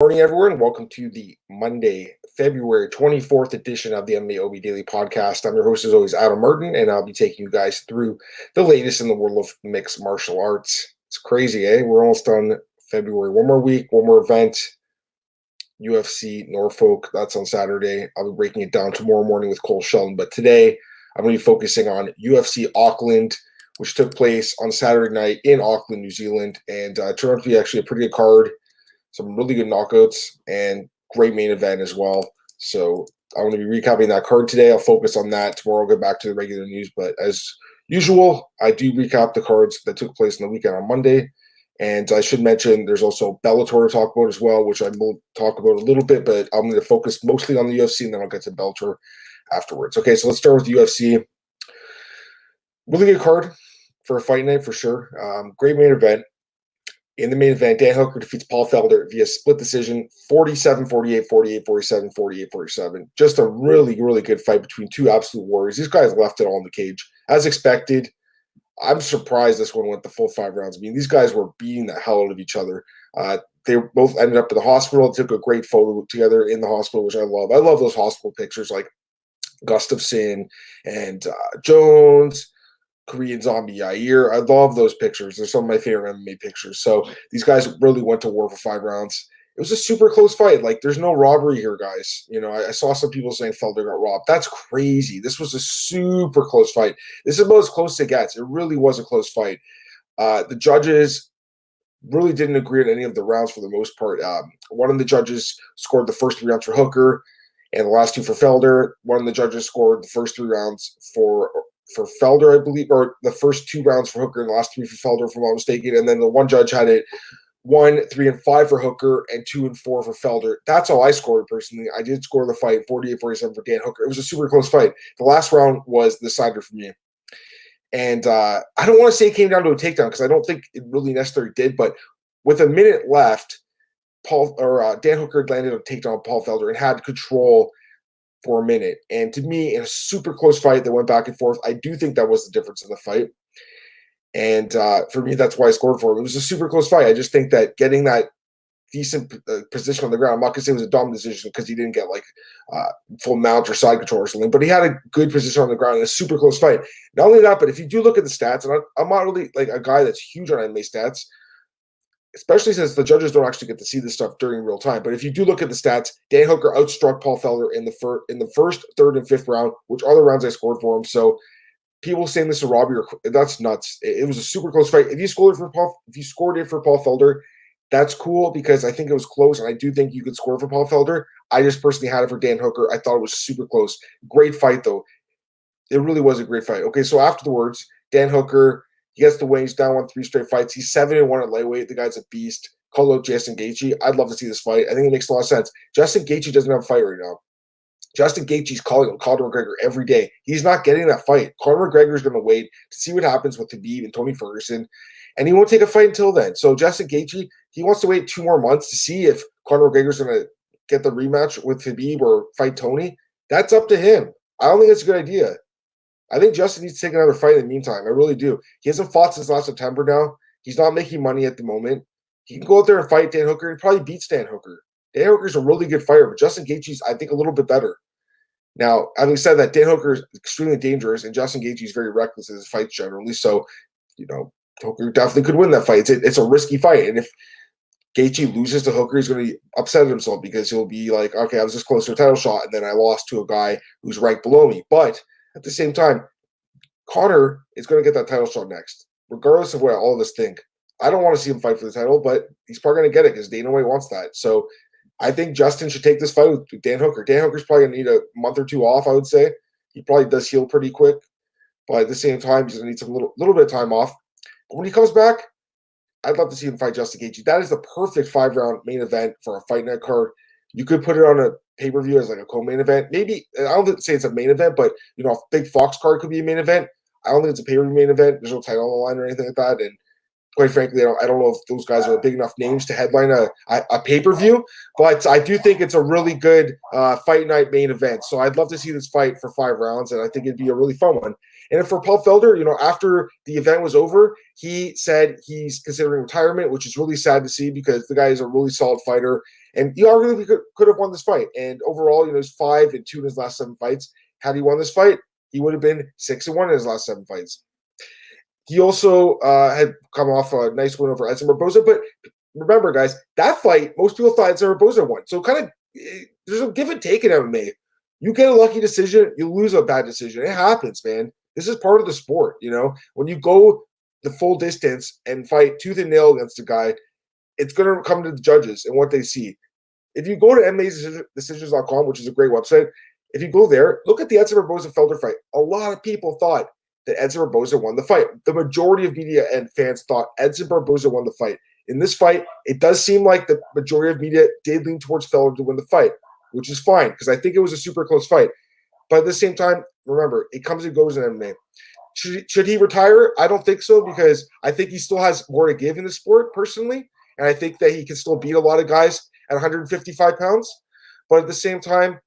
Morning, everyone. Welcome to the Monday, February 24th edition of the MMAOB Daily Podcast. I'm your host, as always, Adam Martin, and I'll be taking you guys through the latest in the world of mixed martial arts. It's crazy, eh? We're almost done February. One more week, one more event. UFC Norfolk, that's on Saturday. I'll be breaking it down tomorrow morning with Cole Shelton, but today I'm going to be focusing on UFC Auckland, which took place on Saturday night in Auckland, New Zealand, and turned out to be actually a pretty good card. Some really good knockouts and great main event as well. So I'm going to be recapping that card today. I'll focus on that. Tomorrow I'll get back to the regular news. But as usual, I do recap the cards that took place on the weekend on Monday. And I should mention there's also Bellator to talk about as well, which I will talk about a little bit, but I'm going to focus mostly on the UFC, and then I'll get to Bellator afterwards. Okay, so let's start with the UFC. Really good card for a fight night for sure. Great main event. In the main event, Dan Hooker defeats Paul Felder via split decision, 47-48, 48-47, 48-47. Just a really, really good fight between two absolute warriors. These guys left it all in the cage. As expected, I'm surprised this one went the full 5 rounds. I mean, these guys were beating the hell out of each other. They both ended up in the hospital. Took a great photo together in the hospital, which I love. I love those hospital pictures like Gustafsson and Jones, Korean Zombie Yair. I love those pictures. They're some of my favorite MMA pictures. So these guys really went to war for 5 rounds. It was a super close fight. Like, there's no robbery here, guys. You know, I saw some people saying Felder got robbed. That's crazy. This was a super close fight. This is about as close as it gets. It really was a close fight. The judges really didn't agree on any of the rounds for the most part. One of the judges scored the first 3 rounds for Hooker and the last 2 for Felder. One of the judges scored the first 3 rounds for Felder, I believe, or the first 2 rounds for Hooker and the last 3 for Felder, if I'm not mistaken. And then the one judge had it 1, 3, and 5 for Hooker and 2 and 4 for Felder. That's how I scored personally. I did score the fight 48-47 for Dan Hooker. It was a super close fight. The last round was the decider for me. And I don't want to say it came down to a takedown because I don't think it really necessarily did. But with a minute left, Dan Hooker landed a takedown on Paul Felder and had control for a minute. And to me, in a super close fight that went back and forth, I do think that was the difference in the fight. And for me, that's why I scored for him. It was a super close fight. I just think that getting that decent position on the ground, I'm not going to say it was a dumb decision because he didn't get like full mount or side control or something, but he had a good position on the ground in a super close fight. Not only that, but if you do look at the stats, and I'm not really like a guy that's huge on MMA stats, especially since the judges don't actually get to see this stuff during real time. But if you do look at the stats, Dan Hooker outstruck Paul Felder in the first, third, and fifth round, which are the rounds I scored for him. So people saying this is robbery, that's nuts. It was a super close fight. If you scored it for Paul Felder, that's cool because I think it was close, and I do think you could score for Paul Felder. I just personally had it for Dan Hooker. I thought it was super close. Great fight, though. It really was a great fight. Okay, so afterwards, Dan Hooker, he gets the win. He's down 1 3 straight fights. He's 7-1 at lightweight. The guy's a beast. Call out Justin Gaethje. I'd love to see this fight. I think it makes a lot of sense. Justin Gaethje doesn't have a fight right now. Justin Gaethje's calling him Conor McGregor every day. He's not getting that fight. Conor McGregor is going to wait to see what happens with Khabib and Tony Ferguson, and he won't take a fight until then. So Justin Gaethje, he wants to wait 2 more months to see if Conor McGregor's going to get the rematch with Khabib or fight Tony. That's up to him. I don't think it's a good idea. I think Justin needs to take another fight in the meantime. I really do. He hasn't fought since last September now. He's not making money at the moment. He can go out there and fight Dan Hooker. He probably beats Dan Hooker. Dan Hooker's a really good fighter, but Justin Gaethje's, I think, a little bit better. Now, having said that, Dan Hooker is extremely dangerous, and Justin Gaethje is very reckless in his fights generally. So, you know, Hooker definitely could win that fight. It's a risky fight, and if Gaethje loses to Hooker, he's going to be upset at himself because he'll be like, okay, I was this close to a title shot, and then I lost to a guy who's ranked below me. But at the same time, Conor is going to get that title shot next, regardless of what all of us think. I don't want to see him fight for the title, but he's probably going to get it because Dana White wants that. So I think Justin should take this fight with Dan Hooker. Dan Hooker's probably going to need a month or 2 off, I would say. He probably does heal pretty quick, but at the same time, he's going to need some little bit of time off. But when he comes back, I'd love to see him fight Justin Gaethje. That is the perfect 5-round main event for a fight night card. You could put it on a pay-per-view as like a co-main event. Maybe, I don't say it's a main event, but, you know, a big Fox card could be a main event. I don't think it's a pay-per-view main event. There's no title on the line or anything like that. And quite frankly, I don't know if those guys are big enough names to headline a pay-per-view, but I do think it's a really good fight night main event. So I'd love to see this fight for 5 rounds, and I think it'd be a really fun one. And for Paul Felder, after the event was over, he said he's considering retirement, which is really sad to see because the guy is a really solid fighter, and he arguably could have won this fight. And overall, he's 5-2 in his last 7 fights. Had he won this fight, he would have been 6-1 in his last 7 fights. He also had come off a nice win over Edson Barboza. But remember, guys, that fight, most people thought Edson Barboza won. So kind of there's a give and take in MMA. You get a lucky decision, you lose a bad decision. It happens, man. This is part of the sport, When you go the full distance and fight tooth and nail against a guy, it's going to come to the judges and what they see. If you go to MMADecisions.com, which is a great website, if you go there, look at the Edson Barboza-Felder fight. A lot of people thought that Edson Barboza won the fight. The majority of media and fans thought Edson Barboza won the fight. In this fight, it does seem like the majority of media did lean towards Felder to win the fight, which is fine because I think it was a super close fight. But at the same time, remember, it comes and goes in MMA. Should he retire? I don't think so because I think he still has more to give in the sport personally, and I think that he can still beat a lot of guys at 155 pounds. But at the same time,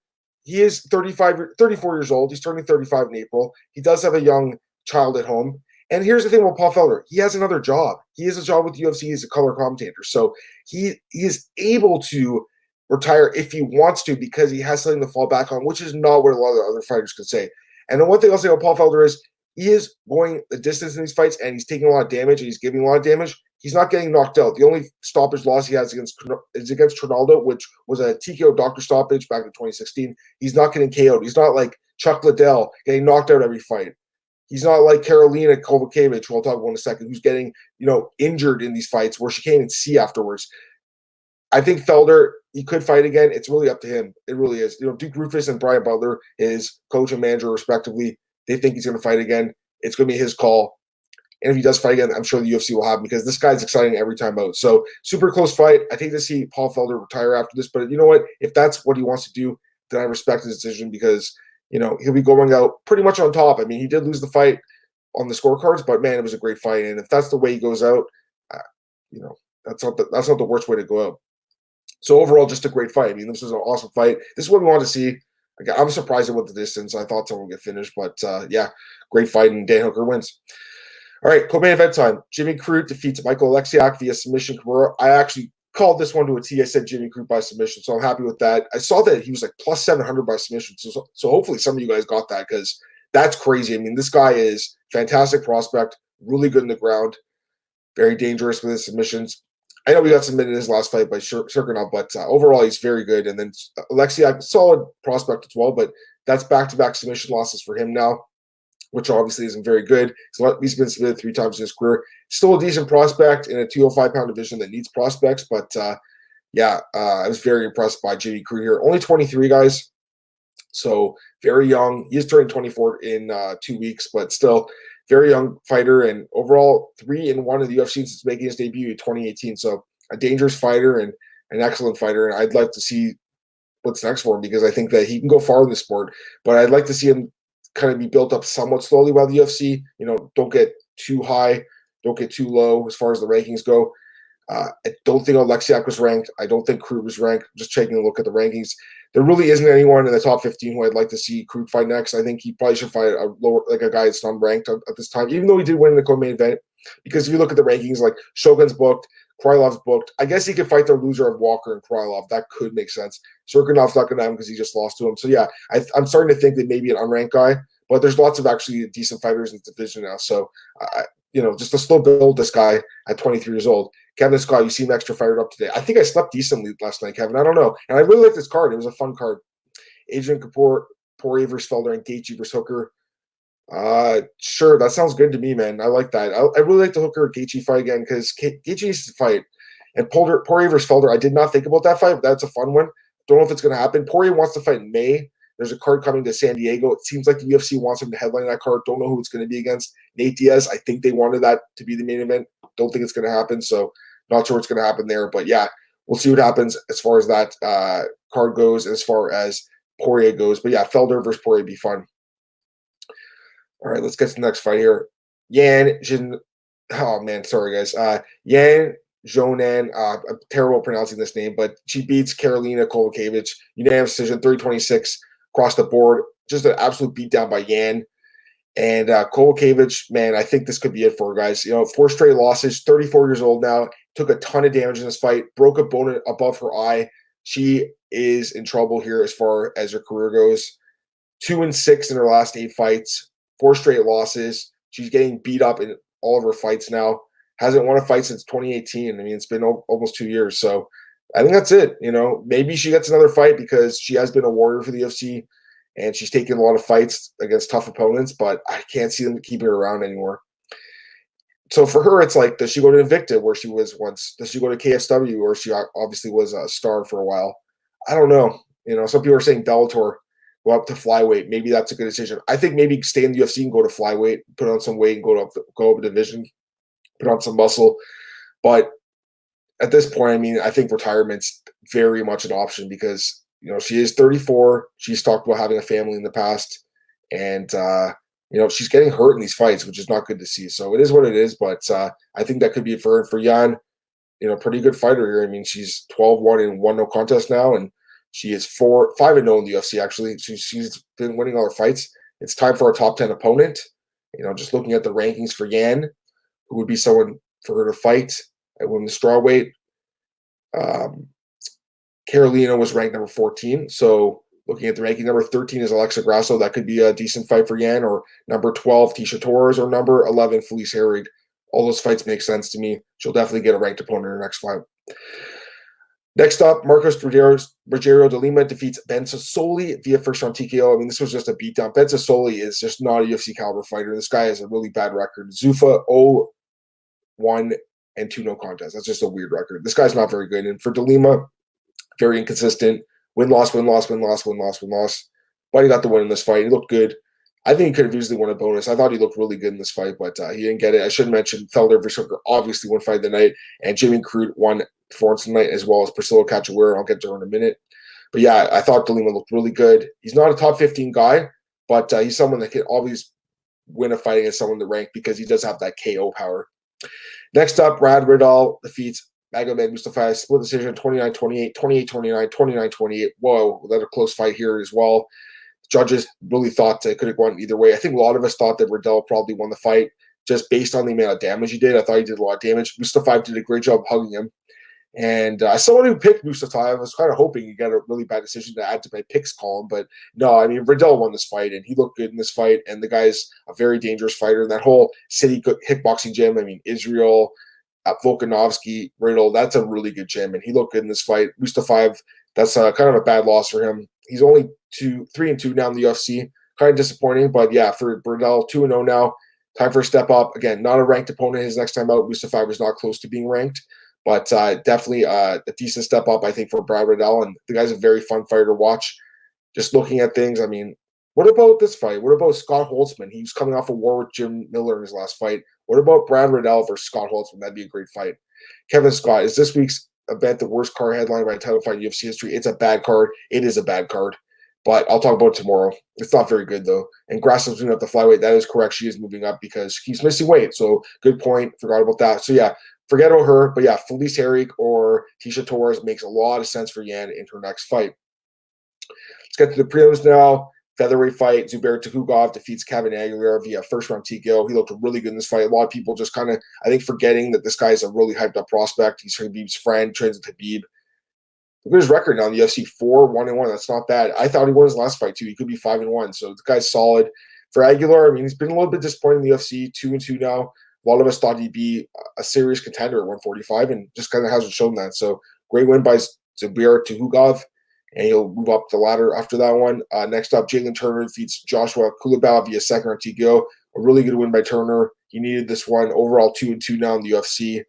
he is 34 years old. He's turning 35 in April. He does have a young child at home. And here's the thing with Paul Felder. He has another job. He has a job with the UFC as a color commentator. So he is able to retire if he wants to because he has something to fall back on, which is not what a lot of other fighters could say. And then one thing I'll say about Paul Felder is he is going the distance in these fights and he's taking a lot of damage and he's giving a lot of damage. He's not getting knocked out. The only stoppage loss he has is against Trinaldo, which was a TKO doctor stoppage back in 2016. He's not getting KO'd. He's not like Chuck Liddell getting knocked out every fight. He's not like Karolina Kowalkiewicz, who I'll talk about in a second, who's getting, injured in these fights where she can't even see afterwards. I think Felder, he could fight again. It's really up to him. It really is. Duke Roufus and Brian Butler, his coach and manager respectively, they think he's going to fight again. It's going to be his call. And if he does fight again, I'm sure the UFC will have him because this guy's exciting every time out. So super close fight. I think to see Paul Felder retire after this. But you know what? If that's what he wants to do, then I respect his decision because, he'll be going out pretty much on top. I mean, he did lose the fight on the scorecards, but man, it was a great fight. And if that's the way he goes out, that's not the worst way to go out. So overall, just a great fight. I mean, this was an awesome fight. This is what we wanted to see. Again, I'm surprised it went the distance. I thought someone would get finished, but yeah, great fight, and Dan Hooker wins. All right, co-main event time. Jimmy Crute defeats Michael Alexiak via submission. I actually called this one to a T. I said Jimmy Crute by submission, so I'm happy with that. I saw that he was like plus 700 by submission, so hopefully some of you guys got that because that's crazy. I mean, this guy is fantastic prospect, really good in the ground, very dangerous with his submissions. I know we got submitted in his last fight by Cirkunov, but overall he's very good. And then Alexiak, solid prospect as well, but that's back-to-back submission losses for him now, which obviously isn't very good. He's been submitted 3 times in his career. Still a decent prospect in a 205-pound division that needs prospects, but I was very impressed by Jimmy Crute here. Only 23, guys, so very young. He is turning 24 in 2 weeks, but still very young fighter, and overall 3-1 in the UFC since making his debut in 2018. So a dangerous fighter and an excellent fighter, and I'd like to see what's next for him because I think that he can go far in the sport, but I'd like to see him kind of be built up somewhat slowly by the UFC. Don't get too high, don't get too low as far as the rankings go. I don't think Alexiak was ranked. I don't think Crute was ranked. Just taking a look at the rankings, there really isn't anyone in the top 15 who I'd like to see Crute fight next. I think he probably should fight a lower, like a guy that's not ranked at this time, even though he did win in the co-main event. Because if you look at the rankings, like Shogun's booked, Krylov's booked. I guess he could fight the loser of Walker and Krylov. That could make sense. Cirkunov's not going to have him because he just lost to him. So yeah, I'm starting to think that maybe an unranked guy, but there's lots of actually decent fighters in the division now. So just a slow build this guy at 23 years old. Kevin Scott, you seem extra fired up today. I think I slept decently last night, Kevin. I don't know. And I really like this card. It was a fun card. Adrian Kapoor, Poirier versus Felder, and Gaethje versus Hooker. Sure, that sounds good to me, man. I like that. I really like the Hooker Gaethje fight again because Gaethje needs to fight. And Poirier versus Felder, I did not think about that fight, but that's a fun one. Don't know if it's going to happen. Poirier wants to fight in May. There's a card coming to San Diego. It seems like the UFC wants him to headline that card. Don't know who it's going to be against. Nate Diaz, I think they wanted that to be the main event. Don't think it's going to happen, so not sure what's going to happen there. But yeah, we'll see what happens as far as that card goes, as far as Poirier goes. But yeah, Felder versus Poirier would be fun. All right, let's get to the next fight here. Yan oh man, sorry guys. Yan Zhonan, I'm terrible pronouncing this name, but she beats Karolina Kowalkiewicz, unanimous decision, 326 across the board. Just an absolute beatdown by Yan. And Kowalkiewicz, man, I think this could be it for her, guys. 4 straight losses, 34 years old now, took a ton of damage in this fight, broke a bone above her eye. She is in trouble here as far as her career goes. 2-6 in her last 8 fights, 4 straight losses. She's getting beat up in all of her fights now. Hasn't won a fight since 2018. I mean, it's been almost 2 years. So I think that's it. Maybe she gets another fight because she has been a warrior for the UFC and she's taken a lot of fights against tough opponents, but I can't see them keeping her around anymore. So for her, it's like, does she go to Invicta where she was once? Does she go to KSW where she obviously was a star for a while? I don't know. Some people are saying Bellator, go up to flyweight. Maybe that's a good decision. I think maybe stay in the UFC and go to flyweight, put on some weight and go up a division, put on some muscle. But at this point, I mean, I think retirement's very much an option because she is 34. She's talked about having a family in the past, and she's getting hurt in these fights, which is not good to see. So it is what it is. But I think that could be for Yan. Pretty good fighter here. I mean, she's 12-1 and 1 no contest now, and she is 5-0 in the UFC. Actually, she's been winning all her fights. It's time for a top 10 opponent. Just looking at the rankings for Yan, who would be someone for her to fight at women's strawweight. Karolina was ranked number 14. So looking at the ranking, number 13 is Alexa Grasso. That could be a decent fight for Yan. Or number 12, Tisha Torres. Or number 11, Felice Herrig. All those fights make sense to me. She'll definitely get a ranked opponent in her next fight. Next up, Marcos Rogerio de Lima defeats Ben Sassoli via first-round TKO. I mean, this was just a beatdown. Ben Sassoli is just not a UFC caliber fighter. This guy has a really bad record. Zuffa 0-1 and 2 no contest. That's just a weird record. This guy's not very good. And for de Lima, very inconsistent. Win-loss, win-loss, win-loss, win-loss, win-loss. But he got the win in this fight. He looked good. I think he could have easily won a bonus. I thought he looked really good in this fight, but he didn't get it. I should mention Felder versus Hooker obviously won fight of the night, and Jimmy Crute won performance tonight, as well as Priscilla Cachoeira. I'll get to her in a minute. But yeah, I thought de Lima looked really good. He's not a top 15 guy, but he's someone that can always win a fight against someone in the rank because he does have that KO power. Next up, Brad Riddell defeats Magomed Mustafa, split decision 29-28, 28-29, 29-28. Whoa, another close fight here as well. Judges really thought it could have gone either way. I think a lot of us thought that Riddell probably won the fight just based on the amount of damage he did. I thought he did a lot of damage. Mustafa did a great job hugging him. And as someone who picked Mustafa, I was kind of hoping he got a really bad decision to add to my picks column. But no, I mean, Riddell won this fight, and he looked good in this fight. And the guy's a very dangerous fighter. And that whole city kickboxing gym, I mean, Israel, Volkanovski, Riddle, that's a really good gym. And he looked good in this fight. Mustafa, that's kind of a bad loss for him. He's only 3-2 now in the UFC. Kind of disappointing, but yeah, for Riddell, 2-0 now. Time for a step up. Again, not a ranked opponent his next time out. Mustafa was not close to being ranked, but definitely a decent step up, I think, for Brad Riddell. And the guy's a very fun fighter to watch. Just looking at things, I mean, what about this fight? What about Scott Holtzman? He was coming off a war with Jim Miller in his last fight. What about Brad Riddell versus Scott Holtzman? That'd be a great fight. Kevin Scott, is this week's event the worst card headline by a title fight in UFC history? It's a bad card. It is a bad card. But I'll talk about it tomorrow. It's not very good, though. And Grass's moving up the flyweight. That is correct. She is moving up because she keeps missing weight. So good point. Forgot about that. So, yeah, forget about her. But, yeah, Felice Herrig or Tisha Torres makes a lot of sense for Yan in her next fight. Let's get to the prelims now. Featherweight fight. Zubair Tukhugov defeats Kevin Aguilar via first-round TKO. He looked really good in this fight. A lot of people just kind of, I think, forgetting that this guy is a really hyped-up prospect. He's Khabib's friend, trains with Khabib. Look at his record now in the UFC, 4-1-1. That's not bad. I thought he won his last fight, too. He could be 5-1. So the guy's solid. For Aguilar, I mean, he's been a little bit disappointing in the UFC, 2-2 now. A lot of us thought he'd be a serious contender at 145 and just kind of hasn't shown that. So great win by Zubair Tukhugov, and he'll move up the ladder after that one. Next up, Jalen Turner defeats Joshua Kulibau via second-round TKO. A really good win by Turner. He needed this one. Overall, 2-2 now in the UFC.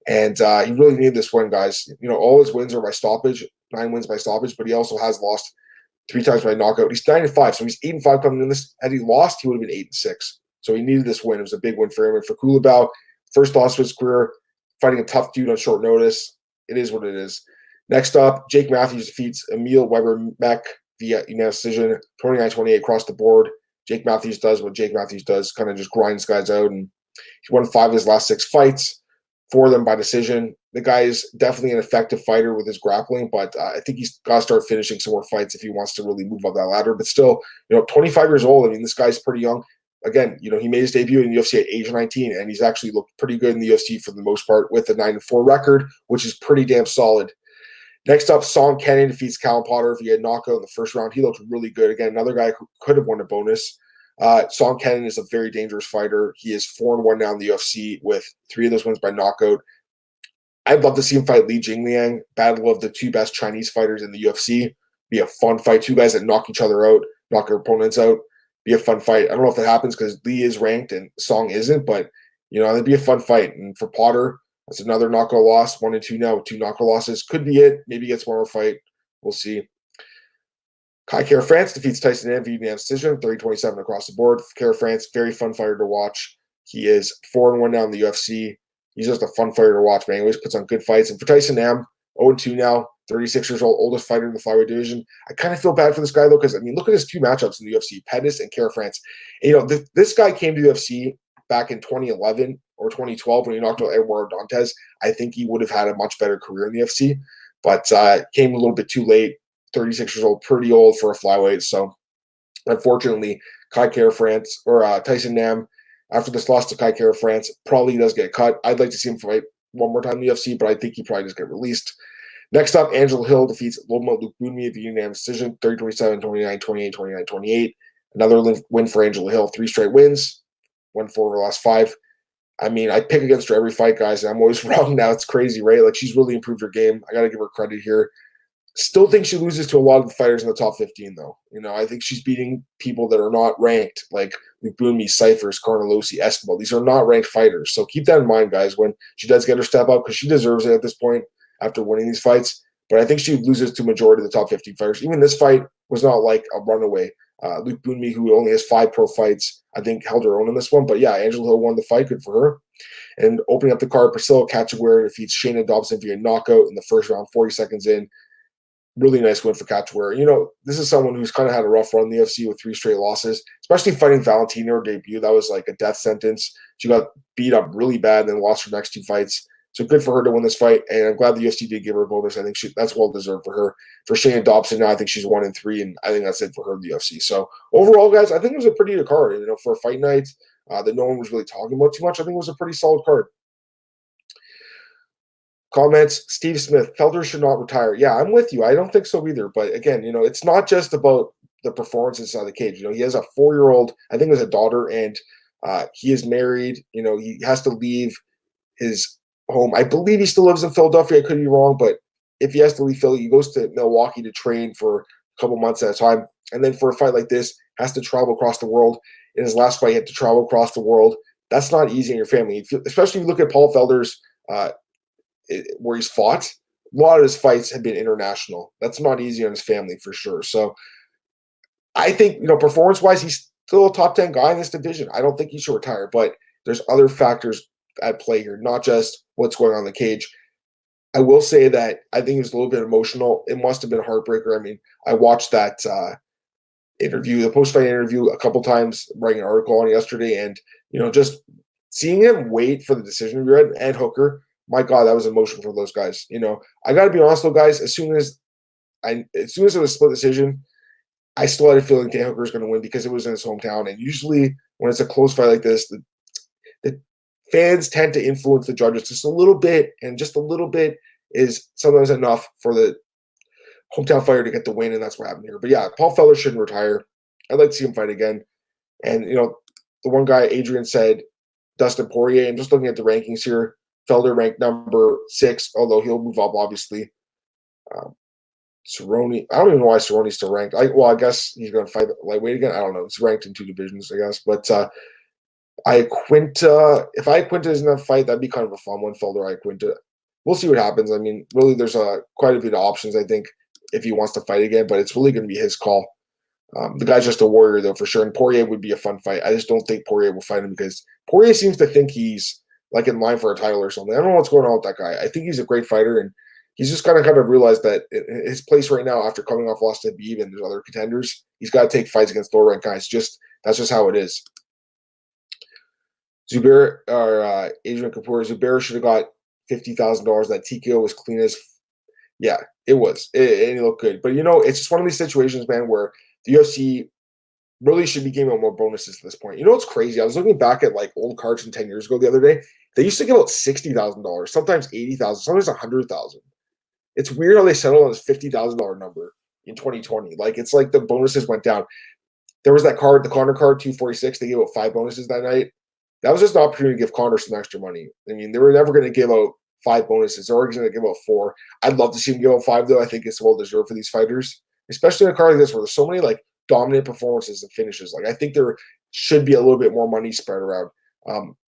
And he really needed this win, guys. All his wins are by stoppage, 9 wins by stoppage, but he also has lost 3 times by knockout. He's 9-5, so he's 8-5 coming in this. Had he lost, he would have been 8-6. So he needed this win. It was a big win for him. And for Kulibau, first loss of his career, fighting a tough dude on short notice. It is what it is. Next up, Jake Matthews defeats Emil Weber-Meck via unanimous decision, 29-28 across the board. Jake Matthews does what Jake Matthews does, kind of just grinds guys out and He won 5 of his last 6 fights, 4 of them by decision. The guy is definitely an effective fighter with his grappling, but I think he's got to start finishing some more fights if he wants to really move up that ladder. But still, 25 years old. I mean, this guy's pretty young. Again, he made his debut in the UFC at age 19, and he's actually looked pretty good in the UFC for the most part with a 9-4 record, which is pretty damn solid. Next up, Song Kenny defeats Callum Potter via knockout in the first round. He looked really good. Again, another guy who could have won a bonus. Song Kenny is a very dangerous fighter. He is 4-1 now in the UFC with 3 of those wins by knockout. I'd love to see him fight Li Jingliang, battle of the 2 best Chinese fighters in the UFC. Be a fun fight. 2 guys that knock each other out, knock their opponents out. Be a fun fight. I don't know if that happens because Li is ranked and Song isn't, but it'd be a fun fight. And for Potter, that's another knockout loss. 1-2 now with 2 knockout losses. Could be it. Maybe he gets one more fight. We'll see. Kai Kara France defeats Tyson Fury via unanimous decision, 30-27 across the board. Kara France, very fun fighter to watch. He is 4-1 now in the UFC. He's just a fun fighter to watch, man. He always puts on good fights. And for Tyson Nam, 0-2 now, 36 years old, oldest fighter in the flyweight division. I kind of feel bad for this guy, though, because, look at his 2 matchups in the UFC, Pettis and Kara France. And, this guy came to the UFC back in 2011 or 2012 when he knocked out Eduardo Dantes. I think he would have had a much better career in the UFC, but came a little bit too late. 36 years old, pretty old for a flyweight. So, unfortunately, Kai Kara France or Tyson Nam, after this loss to Kai Kara France, probably does get cut. I'd like to see him fight one more time in the UFC, but I think he probably just get released. Next up, Angela Hill defeats Loma Lukbunmi via unanimous decision, 30-27, 29-28, 29-28. Another win for Angela Hill, 3 straight wins, 1-4 over the last 5. I pick against her every fight, guys, and I'm always wrong now. It's crazy, right? Like, she's really improved her game. I got to give her credit here. Still think she loses to a lot of the fighters in the top 15, though. I think she's beating people that are not ranked, like Lukbunmi, Cyphers, Carnelossi, Escobar. These are not ranked fighters. So keep that in mind, guys, when she does get her step up, because she deserves it at this point after winning these fights. But I think she loses to majority of the top 15 fighters. Even this fight was not like a runaway. Lukbunmi, who only has 5 pro fights, I think held her own in this one. But yeah, Angela Hill won the fight. Good for her. And opening up the card, Priscilla Cachoeira defeats Shayna Dobson via knockout in the first round, 40 seconds in. Really nice win for Cachoeira. This is someone who's kind of had a rough run in the UFC with 3 straight losses, especially fighting Valentina, her debut. That was like a death sentence. She got beat up really bad and then lost her next 2 fights. So good for her to win this fight, and I'm glad the UFC did give her a bonus. I think that's well deserved for her. For Shayna Dobson, now I think she's 1-3, and I think that's it for her in the UFC. So overall, guys, I think it was a pretty good card. For a fight night that no one was really talking about too much, I think it was a pretty solid card. Comments, Steve Smith, Felder should not retire. Yeah, I'm with you. I don't think so either. But again, it's not just about the performance inside the cage. He has a 4-year-old, I think it was a daughter, and he is married. He has to leave his home. I believe he still lives in Philadelphia. I could be wrong, but if he has to leave Philly, he goes to Milwaukee to train for a couple months at a time. And then for a fight like this, has to travel across the world. In his last fight, he had to travel across the world. That's not easy in your family. Especially if you look at Paul Felder's where he's fought, a lot of his fights have been international. That's not easy on his family for sure. So I think, performance-wise, he's still a top 10 guy in this division. I don't think he should retire, but there's other factors at play here, not just what's going on in the cage. I will say that I think it was a little bit emotional. It must have been a heartbreaker. I watched that interview, the post-fight interview, a couple times, writing an article on it yesterday, and just seeing him wait for the decision to be read, and Hooker, my God, that was emotional for those guys. I got to be honest though, guys. As soon as it was a split decision, I still had a feeling Dan Hooker was going to win because it was in his hometown. And usually, when it's a close fight like this, the fans tend to influence the judges just a little bit, and just a little bit is sometimes enough for the hometown fighter to get the win, and that's what happened here. But yeah, Paul Felder shouldn't retire. I'd like to see him fight again. And the one guy, Adrian, said Dustin Poirier. I'm just looking at the rankings here. Felder ranked number 6, although he'll move up, obviously. Cerrone, I don't even know why Cerrone's still ranked. I guess he's going to fight lightweight again. I don't know. He's ranked in 2 divisions, I guess. But Iaquinta, if Iaquinta is in that fight, that'd be kind of a fun one, Felder, Iaquinta. We'll see what happens. Really, there's quite a bit of options, I think, if he wants to fight again. But it's really going to be his call. The guy's just a warrior, though, for sure. And Poirier would be a fun fight. I just don't think Poirier will fight him because Poirier seems to think he's in line for a title or something. I don't know what's going on with that guy. I think he's a great fighter, and he's just kind of realized that his place right now, after coming off loss to Khabib and there's other contenders, he's got to take fights against lower ranked guys. That's just how it is. Zubair or Adrian Kapoor. Zubair should have got $50,000. That TKO was clean as, yeah, it was. It looked good. But it's just one of these situations, man, where the UFC really should be giving out more bonuses at this point. You know what's crazy? I was looking back at like old cards from 10 years ago the other day. They used to give out $60,000, sometimes $80,000, sometimes $100,000. It's weird how they settled on this $50,000 number in 2020. Like it's like the bonuses went down. There was that card, the Conor card, 246. They gave out 5 bonuses that night. That was just an opportunity to give Conor some extra money. I mean, they were never going to give out 5 bonuses. They're already going to give out 4. I'd love to see them give out 5, though. I think it's well deserved for these fighters, especially in a card like this where there's so many like dominant performances and finishes. Like I think there should be a little bit more money spread around.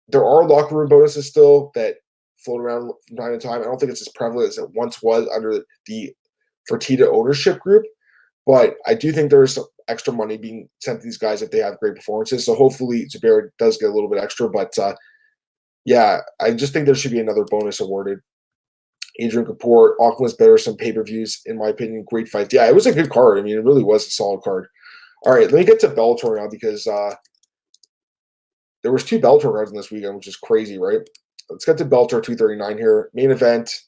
There are locker room bonuses still that float around from time to time. I don't think it's as prevalent as it once was under the Fertitta ownership group, but I do think there's some extra money being sent to these guys if they have great performances. So hopefully Zubair does get a little bit extra, but yeah, I just think there should be another bonus awarded. Adrian Kapoor, Auckland was better, some pay-per-views, in my opinion, great fights. Yeah, it was a good card. I mean, it really was a solid card. All right, let me get to Bellator now because there was 2 Bellator cards in this weekend, which is crazy, right? Let's get to Bellator 239 here. Main event.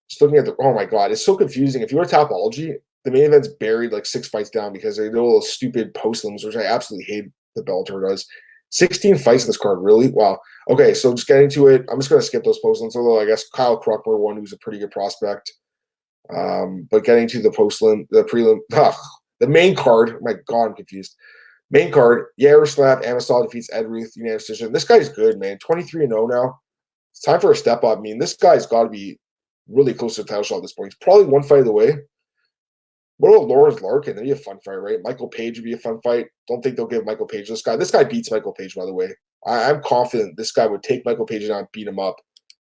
Just looking at oh my God, it's so confusing. If you go to Tapology, the main event's buried like 6 fights down because they do little stupid post-lims, which I absolutely hate the Bellator does. 16 fights in this card, really? Wow. Okay, so just getting to it, I'm just going to skip those post-lims, although I guess Kyle Kruckmer won, who's a pretty good prospect. But getting to the post-lim, the prelim, the main card, my God, I'm confused. Main card, Yaroslav Amosov defeats Ed Ruth, unanimous decision. This guy's good, man. 23-0 now. It's time for a step up. I mean, this guy's got to be really close to the title shot at this point. He's probably 1 fight away. What about Lawrence Larkin? That'd be a fun fight, right? Michael Page would be a fun fight. Don't think they'll give Michael Page this guy. This guy beats Michael Page, by the way. I'm confident this guy would take Michael Page down and beat him up.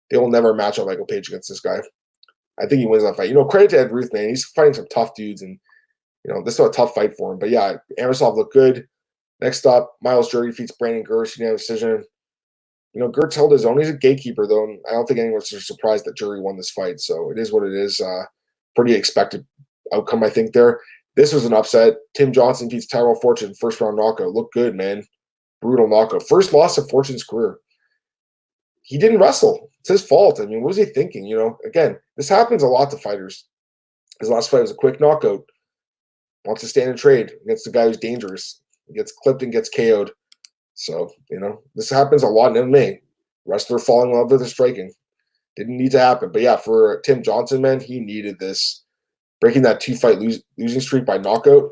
They will never match up Michael Page against this guy. I think he wins that fight. Credit to Ed Ruth, man. He's fighting some tough dudes, and this is a tough fight for him. But yeah, Amosov looked good. Next up, Miles Jury defeats Brandon Gertz, unanimous decision. Gertz held his own. He's a gatekeeper, though, and I don't think anyone's surprised that Jury won this fight. So it is what it is. Pretty expected outcome, I think, there. This was an upset. Tim Johnson beats Tyrell Fortune, first round knockout. Looked good, man. Brutal knockout. First loss of Fortune's career. He didn't wrestle. It's his fault. I mean, what was he thinking? Again, this happens a lot to fighters. His last fight was a quick knockout. Wants to stand and trade against the guy who's dangerous. He gets clipped and gets KO'd. So, this happens a lot in MMA. Wrestler falling in love with the striking. Didn't need to happen. But yeah, for Tim Johnson, man, he needed this. Breaking that 2-fight losing streak by knockout.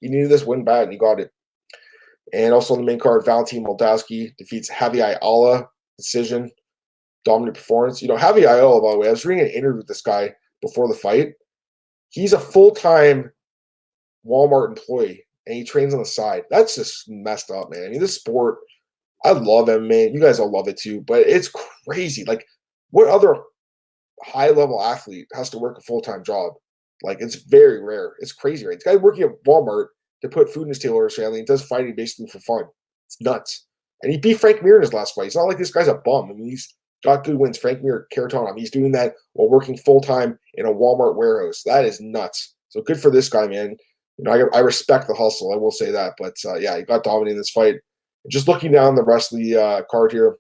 He needed this win bad, and he got it. And also on the main card, Valentin Moldavsky defeats Javi Ayala. Decision. Dominant performance. Javi Ayala, by the way, I was reading an interview with this guy before the fight. He's a full-time Walmart employee, and he trains on the side. That's just messed up, man. I mean, this sport, I love MMA. You guys all love it too, but it's crazy. Like, what other high-level athlete has to work a full-time job? Like, it's very rare. It's crazy, right? This guy working at Walmart to put food in his tailor or his family and does fighting basically for fun. It's nuts. And he beat Frank Mir in his last fight. It's not like this guy's a bum. I mean, he's got good wins. Frank Mir, Carton him. He's doing that while working full-time in a Walmart warehouse. That is nuts. So good for this guy, man. I respect the hustle. I will say that. But, yeah, he got dominated in this fight. Just looking down the rest of the card here,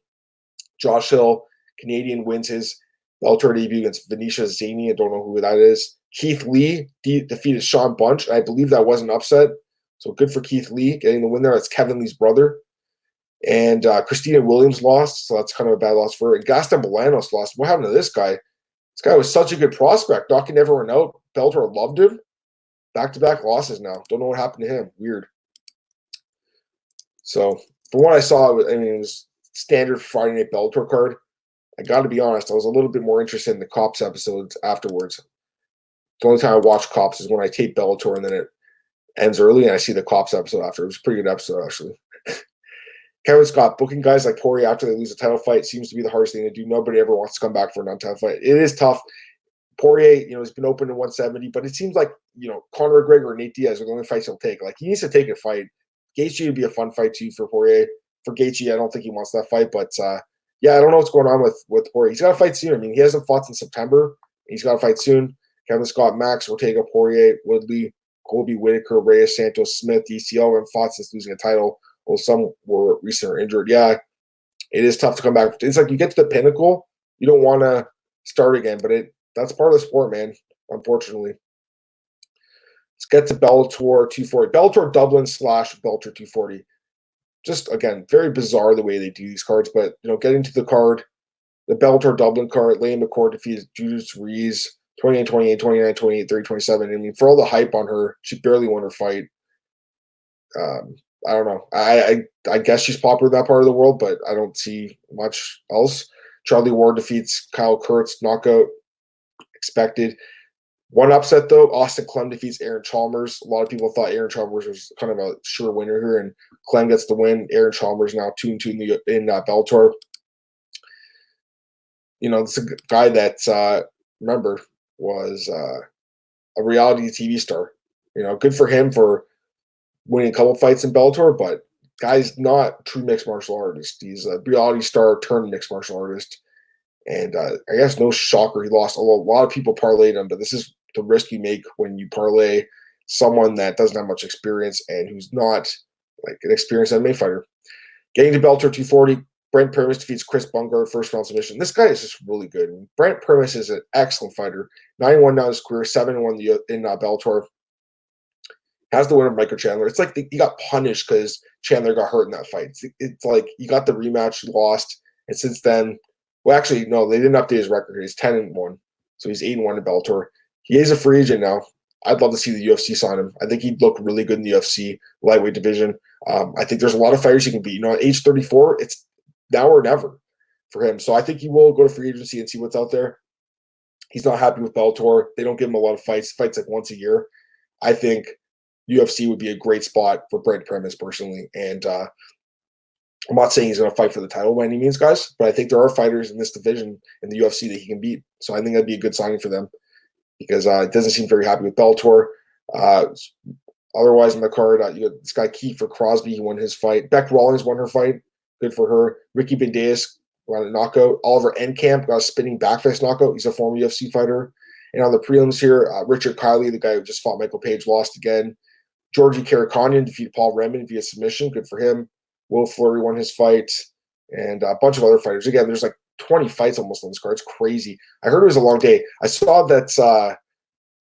Josh Hill, Canadian, wins his Bellator debut against Venetia Zany. I don't know who that is. Keith Lee defeated Sean Bunch. I believe that was an upset. So good for Keith Lee getting the win there. That's Kevin Lee's brother. And Christina Williams lost, so that's kind of a bad loss for her. And Gaston Bolanos lost. What happened to this guy? This guy was such a good prospect, knocking everyone out. Bellator loved him. Back-to-back losses now. Don't know what happened to him. Weird. So from what I saw, it was standard Friday Night Bellator card. I got to be honest, I was a little bit more interested in the Cops episodes afterwards. The only time I watch Cops is when I tape Bellator and then it ends early and I see the Cops episode after. It was a pretty good episode, actually. Kevin Scott, booking guys like Poirier after they lose a title fight seems to be the hardest thing to do. Nobody ever wants to come back for a non-title fight. It is tough. Poirier, has been open to 170, but it seems like, Conor McGregor and Nate Diaz are the only fights he'll take. Like, he needs to take a fight. Gaethje would be a fun fight, too, for Poirier. For Gaethje, I don't think he wants that fight, but, yeah, I don't know what's going on with Poirier. He's got to fight soon. I mean, he hasn't fought since September. He's got to fight soon. Kevin Scott, Max, Ortega, Poirier, Woodley, Colby, Whitaker, Reyes, Santos, Smith, DCL haven't fought since losing a title. Well, some were recently injured. Yeah, it is tough to come back. It's like you get to the pinnacle, you don't want to start again, but that's part of the sport, man, unfortunately. Let's get to Bellator 240. Bellator Dublin / Bellator 240. Just, again, very bizarre the way they do these cards, but, getting to the card, the Bellator Dublin card, Leigh McCord defeated Judith Ruiz 29-28, 29-28, 30-27. I mean, for all the hype on her, she barely won her fight. I don't know. I guess she's popular in that part of the world, but I don't see much else. Charlie Ward defeats Kyle Kurtz, knockout, expected. One upset, though, Austin Clem defeats Aaron Chalmers. A lot of people thought Aaron Chalmers was kind of a sure winner here, and Clem gets the win. Aaron Chalmers now 2-2 in Bellator. It's a guy that, remember, was a reality TV star. Good for him for winning a couple fights in Bellator, but guy's not a true mixed martial artist. He's a reality star turned mixed martial artist. And I guess no shocker he lost, although a lot of people parlayed him, but this is the risk you make when you parlay someone that doesn't have much experience and who's not like an experienced MMA fighter. Getting to Bellator 240, Brent Primus defeats Chris Bungard, first round submission. This guy is just really good. Brent Primus is an excellent fighter. 9-1 now in his career, 7-1 in Bellator. Has the win of Michael Chandler. It's like he got punished because Chandler got hurt in that fight. It's like he got the rematch, lost, and since then, well, actually, no, they didn't update his record. He's 10-1, so he's 8-1 in Bellator. He is a free agent now. I'd love to see the UFC sign him. I think he'd look really good in the UFC lightweight division. I think there's a lot of fighters he can beat. At age 34, it's now or never for him. So I think he will go to free agency and see what's out there. He's not happy with Bellator. They don't give him a lot of fights. Fights like once a year. I think UFC would be a great spot for Brent Primus personally. And I'm not saying he's going to fight for the title by any means, guys, but I think there are fighters in this division in the UFC that he can beat. So I think that'd be a good signing for them because it doesn't seem very happy with Bellator. Otherwise, on the card, you got this guy Kiefer Crosby. He won his fight. Beck Rawlings won her fight. Good for her. Ricky Bandejas got a knockout. Oliver Enkamp got a spinning backfist knockout. He's a former UFC fighter. And on the prelims here, Richard Kiley, the guy who just fought Michael Page, lost again. Georgi Karakhanyan defeated Paul Redmond via submission. Good for him. Will Fleury won his fight. And a bunch of other fighters. Again, there's like 20 fights almost on this card. It's crazy. I heard it was a long day. I saw that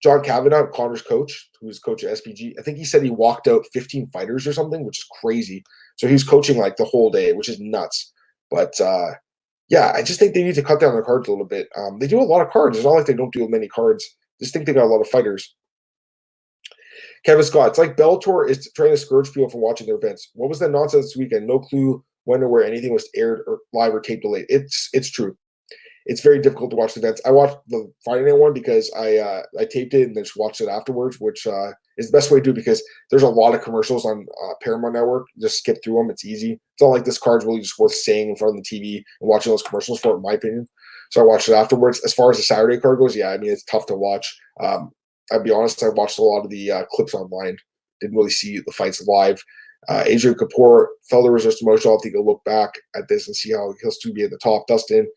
John Kavanagh, Connor's coach, who's coach at SPG, I think he said he walked out 15 fighters or something, which is crazy. So he's coaching like the whole day, which is nuts. But yeah, I just think they need to cut down their cards a little bit. They do a lot of cards. It's not like they don't do many cards. Just think they got a lot of fighters. Kevin Scott, it's like Bellator is trying to discourage people from watching their events. What was that nonsense this weekend? No clue when or where anything was aired or live or tape delayed. It's true. It's very difficult to watch the events. I watched the Friday night one because I taped it and then just watched it afterwards, which is the best way to do it because there's a lot of commercials on Paramount Network. Just skip through them. It's easy. It's not like this card's really just worth staying in front of the TV and watching those commercials for, in my opinion. So I watched it afterwards. As far as the Saturday card goes, yeah, I mean, it's tough to watch. I'll be honest, I watched a lot of the clips online. Didn't really see the fights live. Adrian Kapoor, Felder resist emotional. I think he'll look back at this and see how he'll still be at the top. Dustin,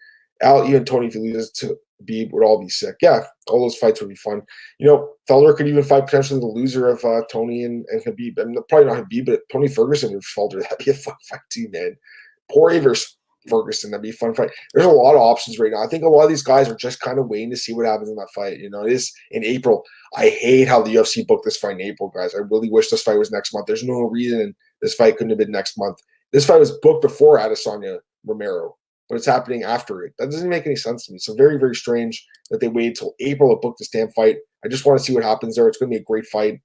Al, even Tony, if he loses to Beeb, would all be sick. Yeah, all those fights would be fun. Felder could even fight potentially the loser of Tony and Khabib. I mean, probably not Khabib, but Tony Ferguson versus Felder. That'd be a fun fight too, man. Poirier versus Ferguson, that'd be a fun fight. There's a lot of options right now. I think a lot of these guys are just kind of waiting to see what happens in that fight. It is in April. I hate how the UFC booked this fight in April, guys. I really wish this fight was next month. There's no reason this fight couldn't have been next month. This fight was booked before Adesanya Romero, but it's happening after it. That doesn't make any sense to me. So very, very strange that they waited till April to book this damn fight. I just want to see what happens there. It's going to be a great fight.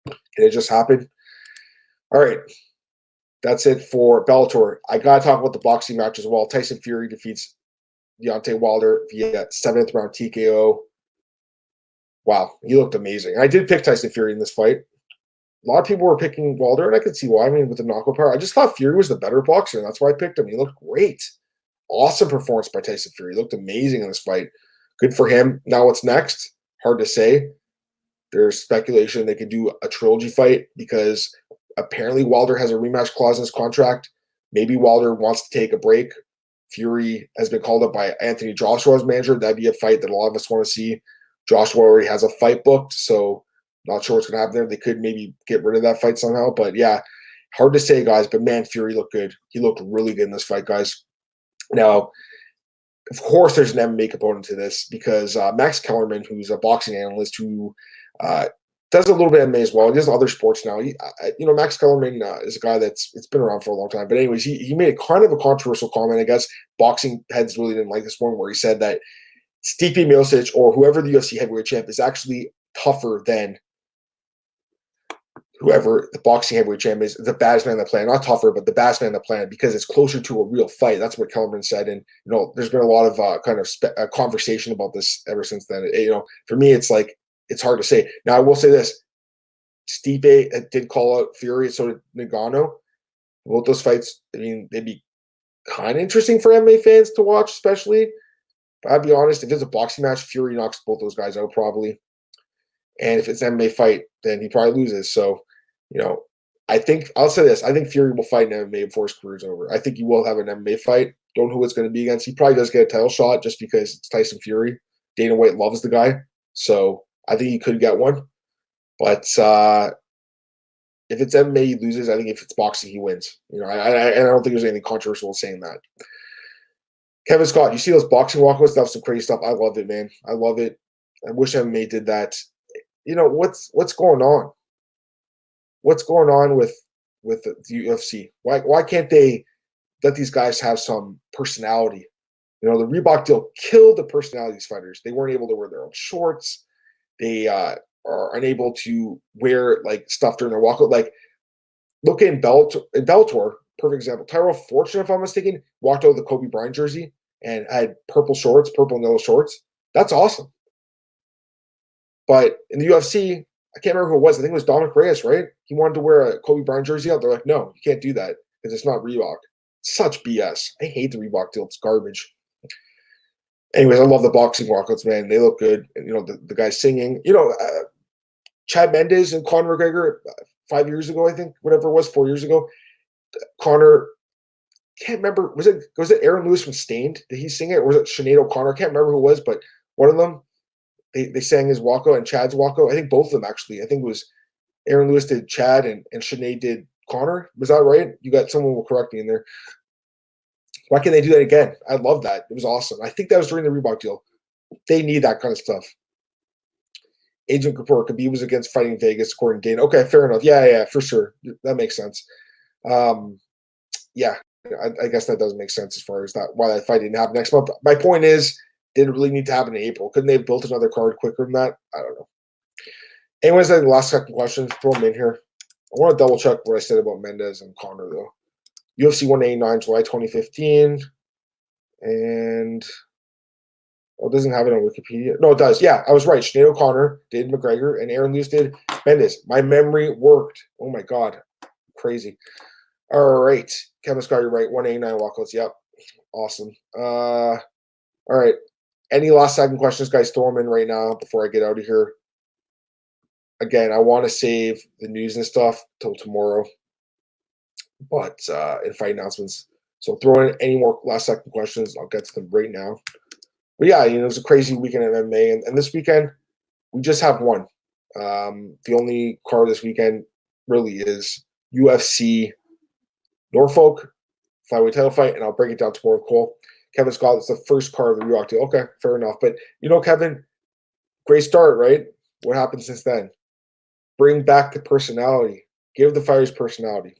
And it just happened. All right. That's it for Bellator. I got to talk about the boxing match as well. Tyson Fury defeats Deontay Wilder via 7th round TKO. Wow, he looked amazing. I did pick Tyson Fury in this fight. A lot of people were picking Wilder, and I could see why. I mean, with the knockout power, I just thought Fury was the better boxer, and that's why I picked him. He looked great. Awesome performance by Tyson Fury. He looked amazing in this fight. Good for him. Now what's next? Hard to say. There's speculation they could do a trilogy fight because apparently Wilder has a rematch clause in his contract. Maybe Wilder wants to take a break. Fury has been called up by Anthony Joshua's manager. That'd be a fight that a lot of us want to see. Joshua already has a fight booked, so not sure what's going to happen there. They could maybe get rid of that fight somehow. But yeah, Hard to say, guys, but man, Fury looked good. He looked really good in this fight, guys. Now, of course, there's an MMA component to this because Max Kellerman, who's a boxing analyst who does a little bit of MMA as well. He does other sports now. Max Kellerman is a guy it's been around for a long time. But anyways, he made a kind of a controversial comment. I guess boxing heads really didn't like this one, where he said that Stipe Miocic or whoever the UFC heavyweight champ is actually tougher than whoever the boxing heavyweight champ is, the baddest man on the planet. Not tougher, but the baddest man on the planet, because it's closer to a real fight. That's what Kellerman said. And, there's been a lot of conversation about this ever since then. For me, it's like, it's hard to say. Now, I will say this. Stipe did call out Fury, so did Ngannou. Both those fights, they'd be kind of interesting for MMA fans to watch, especially. But I'll be honest, if it's a boxing match, Fury knocks both those guys out probably. And if it's an MMA fight, then he probably loses. So, I'll say this. I think Fury will fight in MMA before his career's over. I think he will have an MMA fight. Don't know who it's going to be against. He probably does get a title shot just because it's Tyson Fury. Dana White loves the guy. So I think he could get one. But if it's MMA, he loses. I think if it's boxing, he wins. I don't think there's anything controversial in saying that. Kevin Scott, you see those boxing walkouts? That's some crazy stuff. I love it, man. I love it. I wish MMA did that. What's going on? What's going on with the UFC? Why can't they let these guys have some personality? The Reebok deal killed the personality of these fighters. They weren't able to wear their own shorts. They are unable to wear stuff during their walkout. Look in Bellator, perfect example. Tyrell Fortune, if I'm mistaken, walked out with the Kobe Bryant jersey and had purple and yellow shorts. That's awesome. But in the UFC, I can't remember who it was. I think it was Dominic Reyes, right? He wanted to wear a Kobe Bryant jersey out. They're like, no, you can't do that because it's not Reebok. Such BS. I hate the Reebok deal. It's garbage. Anyways, I love the boxing walkouts, man. They look good. And, the guy singing. Chad Mendes and Conor McGregor 5 years ago, I think, whatever it was, 4 years ago. Conor, can't remember. Was it Aaron Lewis from Stained? Did he sing it? Or was it Sinead O'Connor? I can't remember who it was, but one of them, they sang his walkout and Chad's walkout. I think both of them, actually. I think it was Aaron Lewis did Chad and Sinead did Conor. Was that right? You got someone will correct me in there. Why can't they do that again? I love that. It was awesome. I think that was during the Reebok deal. They need that kind of stuff. Agent Kapoor, Khabib was against fighting Vegas, according to Dana. Okay, fair enough. Yeah, for sure. That makes sense. Yeah, I guess that does make sense as far as why that fight didn't happen next month. My point is, did it really need to happen in April? Couldn't they have built another card quicker than that? I don't know. Anyways, the last second questions, throw them in here. I want to double check what I said about Mendes and Conor, though. UFC 189, July 2015. And it doesn't have it on Wikipedia. No, it does. Yeah, I was right. Sinead O'Connor did McGregor, and Aaron Lewis did Mendes. My memory worked. Oh, my God. Crazy. All right. Kevin Scott, you're right. 189 walkouts. Yep. Awesome. All right. Any last second questions, guys? Throw them in right now before I get out of here. Again, I want to save the news and stuff till tomorrow. But in fight announcements. So throw in any more last second questions. I'll get to them right now. But yeah, it was a crazy weekend at MMA. And this weekend, we just have one. The only card this weekend really is UFC Norfolk flyweight title fight. And I'll break it down tomorrow with Cole. Kevin Scott, it's the first card of the Reebok deal. Okay, fair enough. But Kevin, great start, right? What happened since then? Bring back the personality. Give the fighters personality.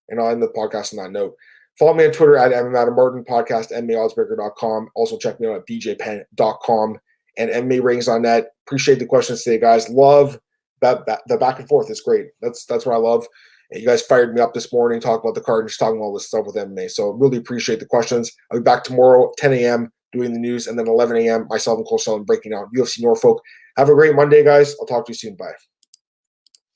And I'll end the podcast on that note. Follow me on Twitter at MMAOB, podcast, MMAOddsbreaker.com. Also check me out at bjpenn.com and MMARings.net. Appreciate the questions today, guys. Love the back and forth. It's great. That's what I love. And you guys fired me up this morning, talking about the card and just talking about all this stuff with MMA. So really appreciate the questions. I'll be back tomorrow, 10 a.m., doing the news, and then 11 a.m., myself and Cole Sullivan breaking down UFC Norfolk. Have a great Monday, guys. I'll talk to you soon. Bye.